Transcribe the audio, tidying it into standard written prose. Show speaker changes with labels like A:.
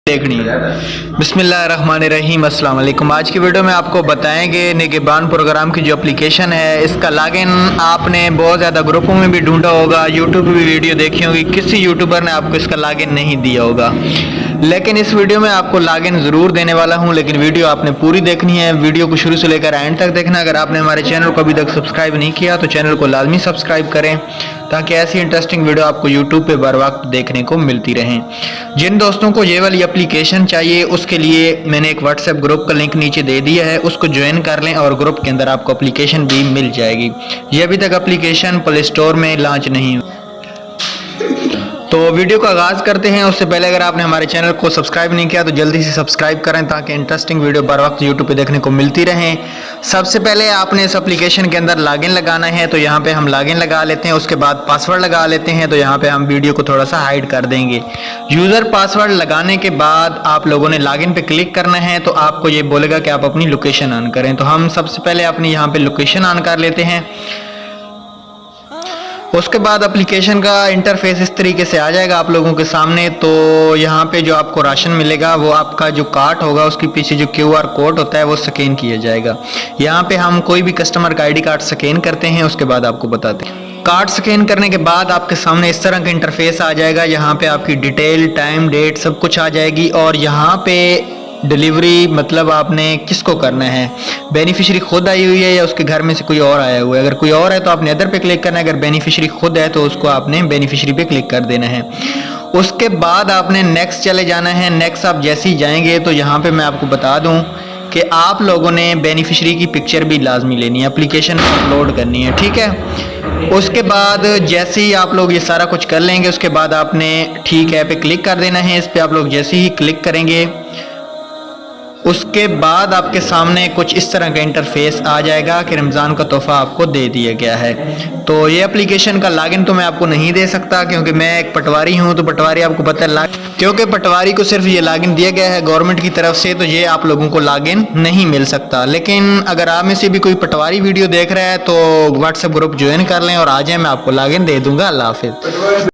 A: देखनी है। बिस्मिल्लाहिर्रहमानिर्रहीम, अस्सलाम वालेकुम। आज की वीडियो में आपको बताएंगे निगहबान प्रोग्राम की जो एप्लीकेशन है, इसका लॉगिन आपने बहुत ज़्यादा ग्रुपों में भी ढूंढा होगा, यूट्यूब पे भी वीडियो देखी होगी, किसी यूट्यूबर ने आपको इसका लॉगिन नहीं दिया होगा। लेकिन इस वीडियो में आपको लॉगिन ज़रूर देने वाला हूं, लेकिन वीडियो आपने पूरी देखनी है। वीडियो को शुरू से लेकर एंड तक देखना। अगर आपने हमारे चैनल को अभी तक सब्सक्राइब नहीं किया तो चैनल को लाजमी सब्सक्राइब करें, ताकि ऐसी इंटरेस्टिंग वीडियो आपको यूट्यूब पे बर वक्त देखने को मिलती रहें। जिन दोस्तों को ये वाली एप्लीकेशन चाहिए, उसके लिए मैंने एक व्हाट्सएप ग्रुप का लिंक नीचे दे दिया है, उसको ज्वाइन कर लें और ग्रुप के अंदर आपको एप्लीकेशन भी मिल जाएगी। ये अभी तक एप्लीकेशन प्ले स्टोर में लॉन्च नहीं हुई। तो वीडियो का आगाज़ करते हैं। उससे पहले अगर आपने हमारे चैनल को सब्सक्राइब नहीं किया तो जल्दी से सब्सक्राइब करें, ताकि इंटरेस्टिंग वीडियो बर वक्त यूट्यूब पे देखने को मिलती रहें। सबसे पहले आपने इस एप्लीकेशन के अंदर लॉगिन लगाना है, तो यहाँ पे हम लॉगिन लगा लेते हैं। उसके बाद पासवर्ड लगा लेते हैं, तो यहाँ पे हम वीडियो को थोड़ा सा हाइड कर देंगे। यूज़र पासवर्ड लगाने के बाद आप लोगों ने लॉगिन पे क्लिक करना है, तो आपको ये बोलेगा कि आप अपनी लोकेशन ऑन करें। तो हम सबसे पहले अपनी यहाँ पे लोकेशन ऑन कर लेते हैं। उसके बाद एप्लीकेशन का इंटरफेस इस तरीके से आ जाएगा आप लोगों के सामने। तो यहाँ पे जो आपको राशन मिलेगा, वो आपका जो कार्ट होगा उसके पीछे जो QR कोड होता है वो स्कैन किया जाएगा। यहाँ पे हम कोई भी कस्टमर का ID कार्ड स्कैन करते हैं, उसके बाद आपको बताते हैं। कार्ड स्कैन करने के बाद आपके सामने इस तरह का इंटरफेस आ जाएगा। यहाँ पे आपकी डिटेल, टाइम, डेट सब कुछ आ जाएगी। और यहाँ पे डिलीवरी मतलब आपने किसको करना है, बेनिफिशियरी खुद आई हुई है या उसके घर में से कोई और आया हुआ है। अगर कोई और है तो आपने अदर पे क्लिक करना है, अगर बेनिफिशियरी खुद है तो उसको आपने बेनिफिशियरी पे क्लिक कर देना है। उसके बाद आपने नेक्स्ट चले जाना है। नेक्स्ट आप जैसे ही जाएंगे तो यहाँ पे मैं आपको बता दूँ कि आप लोगों ने बेनिफिशियरी की पिक्चर भी लाजमी लेनी है, एप्लीकेशन अपलोड करनी है, ठीक है। उसके बाद जैसे ही आप लोग ये सारा कुछ कर लेंगे, उसके बाद आपने ठीक है पे क्लिक कर देना है। इस पर आप लोग जैसे ही क्लिक करेंगे, उसके बाद आपके सामने कुछ इस तरह का इंटरफेस आ जाएगा कि रमज़ान का तोहफा आपको दे दिया गया है। तो ये एप्लीकेशन का लॉगिन तो मैं आपको नहीं दे सकता, क्योंकि मैं एक पटवारी हूँ। तो पटवारी आपको पता है, क्योंकि पटवारी को सिर्फ ये लॉगिन दिया गया है गवर्नमेंट की तरफ से, तो ये आप लोगों को लॉगिन नहीं मिल सकता। लेकिन अगर आप में से भी कोई पटवारी वीडियो देख रहा है तो व्हाट्सएप ग्रुप ज्वाइन कर लें और आ जाए, मैं आपको लॉगिन दे दूंगा। अल्लाह हाफिज़।